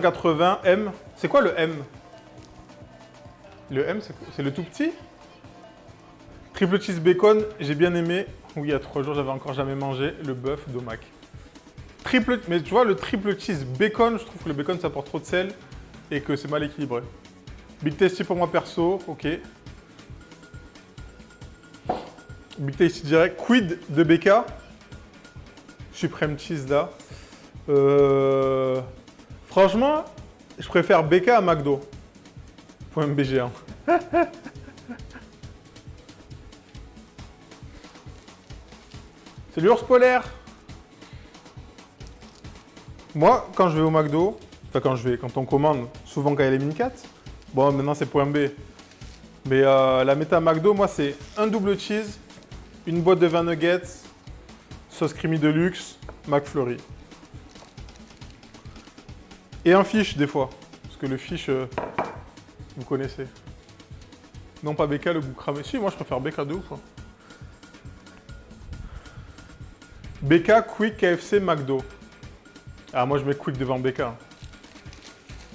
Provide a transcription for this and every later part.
80 M. C'est quoi le M? Le M, c'est le tout petit? Triple cheese bacon, j'ai bien aimé. Oui, il y a 3 jours, j'avais encore jamais mangé le bœuf d'Omac. Mais tu vois, le triple cheese bacon, je trouve que le bacon, ça apporte trop de sel et que c'est mal équilibré. Big Tasty pour moi perso, ok. Big Tasty direct. Quid de BK. Supreme cheese là. Franchement, je préfère BK à McDo. Point MBG1. C'est l'ours polaire. Moi, quand je vais au McDo, enfin quand on commande, souvent quand il y a les mini 4, bon maintenant c'est point B. Mais la méta McDo, moi c'est un double cheese, une boîte de 20 nuggets, sauce creamy de luxe, McFlurry. Et un fish des fois, parce que le fish, vous connaissez. Non pas BK, le goût cramé. Si, moi je préfère BK de ouf. Hein. BK, Quick, KFC, McDo. Ah, moi je mets Quick devant BK.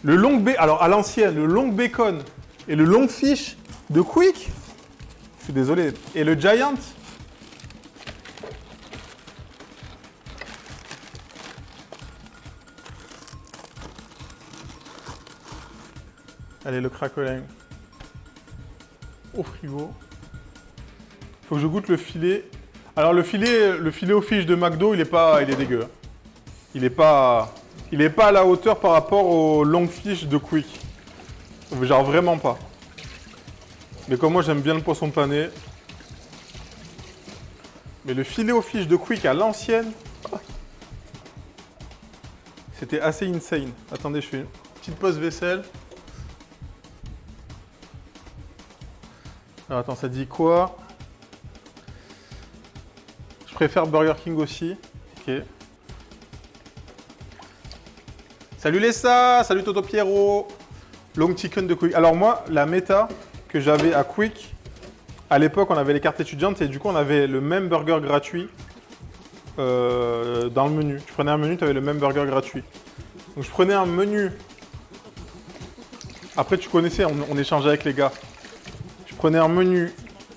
Le long bacon, alors à l'ancienne, le long bacon et le long fish de Quick. Je suis désolé. Et le Giant. Allez, le craquelin. Au frigo. Faut que je goûte le filet. Alors le filet au fish de McDo, il est dégueu. Hein. Il est pas à la hauteur par rapport au long fish de Quick. Genre vraiment pas. Mais comme moi j'aime bien le poisson pané. Mais le filet au fish de Quick à l'ancienne, c'était assez insane. Attendez, je fais une petite pause vaisselle. Alors attends, ça dit quoi? Je préfère Burger King aussi. Ok. Salut Lessa, salut Toto Pierrot. Long chicken de Quick. Alors moi, la méta que j'avais à Quick, à l'époque, on avait les cartes étudiantes et du coup, on avait le même burger gratuit dans le menu. Tu prenais un menu, tu avais le même burger gratuit. Donc je prenais un menu. Après, tu connaissais, on échangeait avec les gars. Je prenais un menu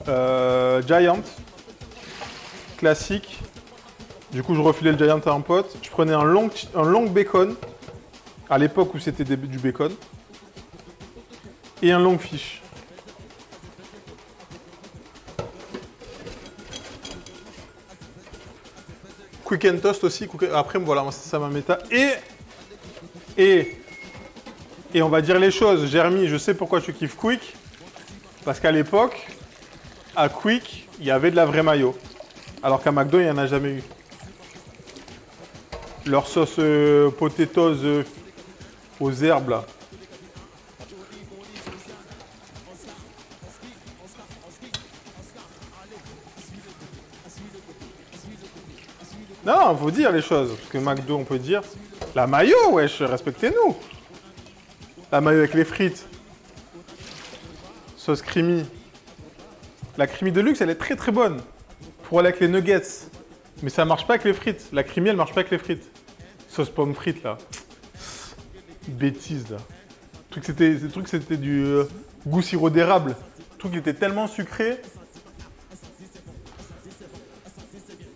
Giant, classique. Du coup, je refilais le Giant à un pote. Je prenais un long bacon, à l'époque où c'était du bacon, et un long fish. Quick and toast aussi. Après, voilà, moi, c'est ça ma méta. Et on va dire les choses. Jérémy, je sais pourquoi tu kiffes Quick. Parce qu'à l'époque, à Quick, il y avait de la vraie mayo. Alors qu'à McDo, il n'y en a jamais eu. Leur sauce potatoes aux herbes, là. Non, faut dire les choses. Parce que McDo, on peut dire... La mayo, wesh, respectez-nous. La mayo avec les frites. Sauce creamy. La creamy de luxe, elle est très très bonne. Pour aller avec les nuggets. Mais ça marche pas avec les frites. La creamy, elle marche pas avec les frites. Sauce pomme frite, là. Bêtise, là. Le truc, c'était du goût sirop d'érable. Le truc était tellement sucré.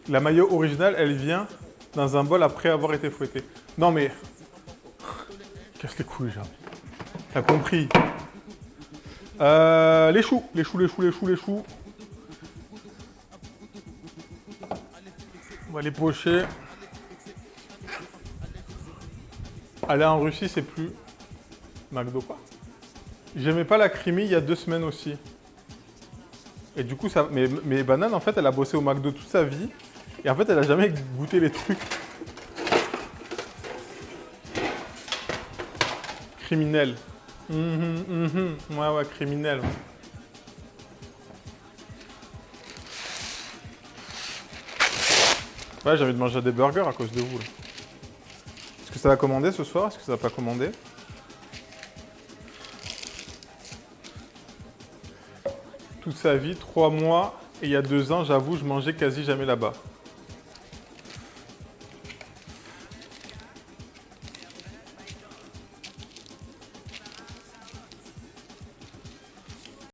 La mayo originale, elle vient dans un bol après avoir été fouettée. Non, mais... Casse les couilles, genre. T'as compris. Les choux. On va les pocher. Aller en Russie, c'est plus McDo, quoi. J'aimais pas la creamy il y a 2 semaines aussi. Et du coup, ça... Mais Banane, en fait, elle a bossé au McDo toute sa vie. Et en fait, elle a jamais goûté les trucs. Criminel. Ouais, criminel. Ouais, j'ai envie de manger des burgers à cause de vous. Là. Est-ce que ça va commander ce soir? Est-ce que ça va pas commander? Toute sa vie, 3 mois, et il y a 2 ans, j'avoue, je mangeais quasi jamais là-bas.